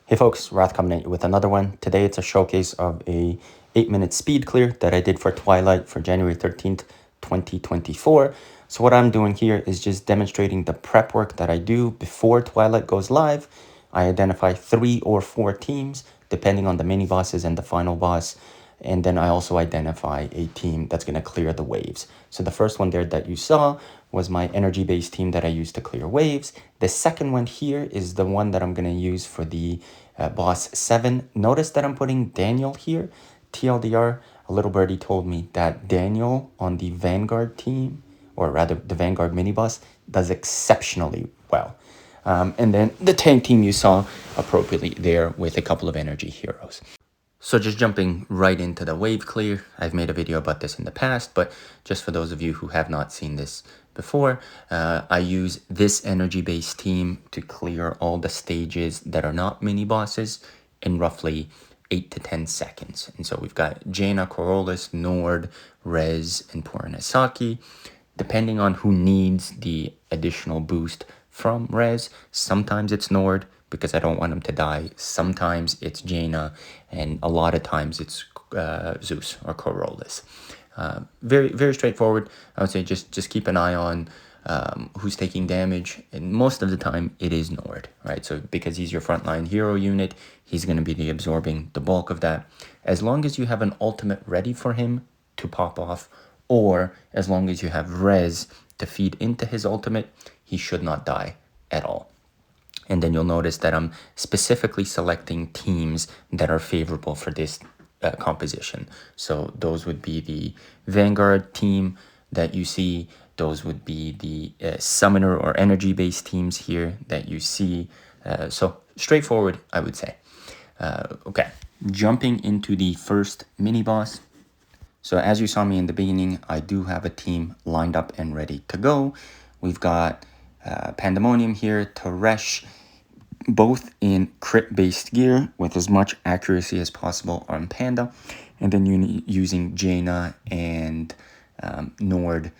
Hey folks, Wrath coming at you with another one. Today it's a showcase of a 8-minute speed clear that I did for Twilight for January 13th, 2024. So what I'm doing here is just demonstrating the prep work that I do before Twilight goes live. I identify 3 or 4 teams depending on the mini bosses and the final boss. And then I also identify a team that's going to clear the waves. So the first one there that you saw was my energy-based team that I used to clear waves. The second one here is the one that I'm going to use for the boss 7. Notice that I'm putting Daniel here. TLDR, a little birdie told me that Daniel on the Vanguard team, or rather the Vanguard mini-boss, does exceptionally well. And then the tank team you saw appropriately there with a couple of energy heroes. So just jumping right into the wave clear, I've made a video about this in the past, but just for those of you who have not seen this before, I use this energy-based team to clear all the stages that are not mini-bosses in roughly 8 to 10 seconds. And so we've got Jaina, Corollas, Nord, Rez, and Puranesaki. Depending on who needs the additional boost from Rez, sometimes it's Nord, because I don't want him to die. Sometimes it's Jaina, and a lot of times it's Zeus or Corollas. Very, very straightforward. I would say just keep an eye on who's taking damage, and most of the time it is Nord, right? So because he's your frontline hero unit, he's going to be absorbing the bulk of that. As long as you have an ultimate ready for him to pop off, or as long as you have Rez to feed into his ultimate, he should not die at all. And then you'll notice that I'm specifically selecting teams that are favorable for this composition. So those would be the Vanguard team that you see. Those would be the Summoner or energy-based teams here that you see. So straightforward, I would say. Okay, jumping into the first mini-boss. So as you saw me in the beginning, I do have a team lined up and ready to go. We've got Pandemonium here, Teresh, both in crit-based gear with as much accuracy as possible on Panda, and then using Jaina and Nord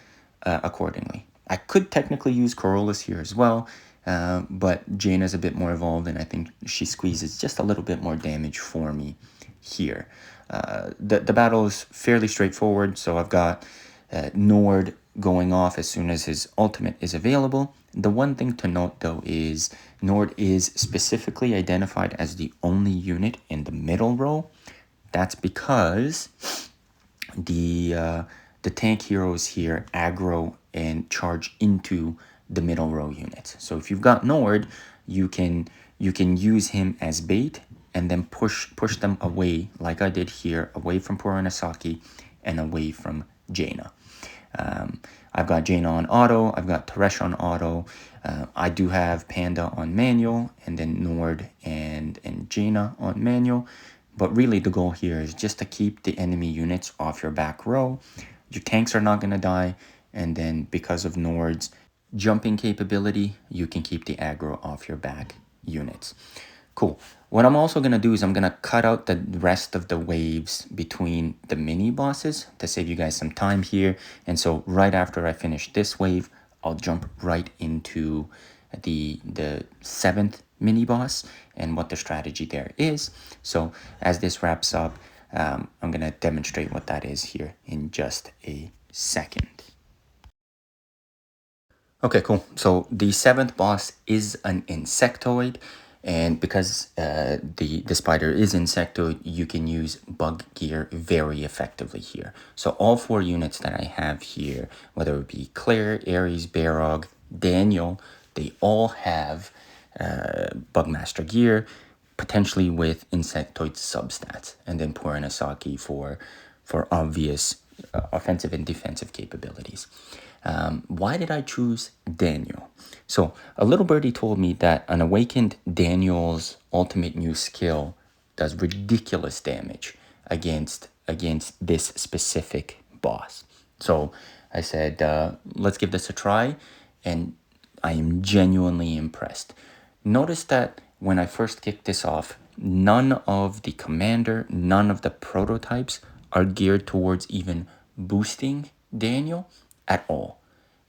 accordingly. I could technically use Corollas here as well, but Jaina's a bit more evolved, and I think she squeezes just a little bit more damage for me here. The battle is fairly straightforward, so I've got Nord going off as soon as his ultimate is available. The one thing to note though is Nord is specifically identified as the only unit in the middle row. That's because the tank heroes here aggro and charge into the middle row units. So if you've got Nord, you can use him as bait and then push them away, like I did here, away from Puranesaki and away from Jaina. I've got Jaina on auto, I've got Teresh on auto, I do have Panda on manual, and then Nord and Jaina on manual. But really the goal here is just to keep the enemy units off your back row. Your tanks are not going to die, and then because of Nord's jumping capability, you can keep the aggro off your back units. Cool. What I'm also going to do is I'm going to cut out the rest of the waves between the mini bosses to save you guys some time here. And so right after I finish this wave, I'll jump right into the 7th mini boss and what the strategy there is. So as this wraps up, I'm going to demonstrate what that is here in just a second. Okay, cool. So the 7th boss is an Insectoid. And because the spider is Insectoid, you can use bug gear very effectively here. So all 4 units that I have here, whether it be Claire, Ares, Barog, Daniel, they all have Bugmaster gear, potentially with Insectoid substats, and then Puranesaki for obvious offensive and defensive capabilities. Why did I choose Daniel? So a little birdie told me that an awakened Daniel's ultimate new skill does ridiculous damage against this specific boss. So I said, let's give this a try, and I am genuinely impressed. Notice that when I first kicked this off, none of the commander, none of the prototypes are geared towards even boosting Daniel at all.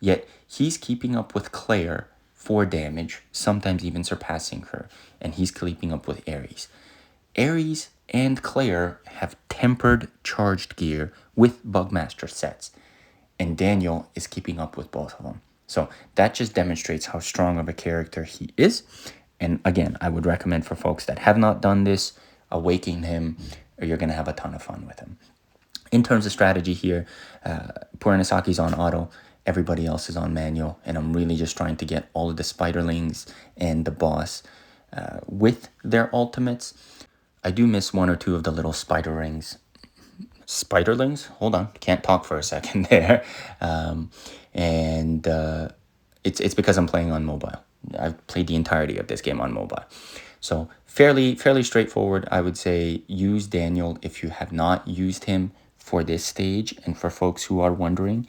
Yet he's keeping up with Claire 4 damage, sometimes even surpassing her, and he's keeping up with Ares. Ares and Claire have tempered charged gear with Bugmaster sets, and Daniel is keeping up with both of them. So that just demonstrates how strong of a character he is. And again, I would recommend for folks that have not done this, awaken him, or you're going to have a ton of fun with him. In terms of strategy here, Puranasaki's on auto, everybody else is on manual, and I'm really just trying to get all of the spiderlings and the boss with their ultimates. I do miss 1 or 2 of the little spiderlings. Hold on, can't talk for a second there. It's because I'm playing on mobile. I've played the entirety of this game on mobile. So fairly straightforward. I would say use Daniel if you have not used him for this stage. And for folks who are wondering,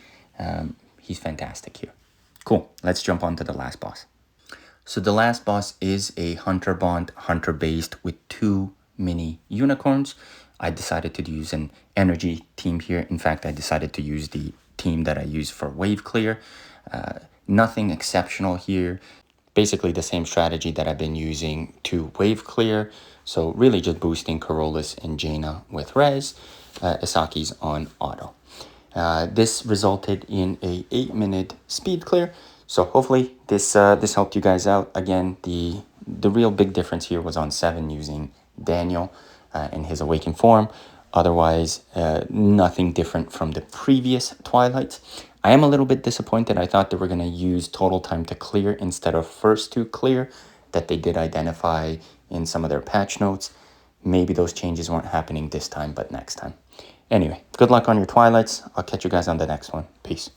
he's fantastic here. Cool, let's jump on to the last boss. So the last boss is a Hunter Bond, Hunter based with 2 mini unicorns. I decided to use an energy team here. In fact, I decided to use the team that I use for wave clear. Nothing exceptional here. Basically the same strategy that I've been using to wave clear. So really just boosting Corollas and Jaina with res. Isaki's on auto. This resulted in a 8-minute speed clear. So hopefully this helped you guys out. Again, the real big difference here was on 7 using Daniel in his awakened form. Otherwise, nothing different from the previous Twilights. I am a little bit disappointed. I thought they were going to use total time to clear instead of first to clear that they did identify in some of their patch notes. Maybe those changes weren't happening this time, but next time. Anyway, good luck on your Twilights. I'll catch you guys on the next one. Peace.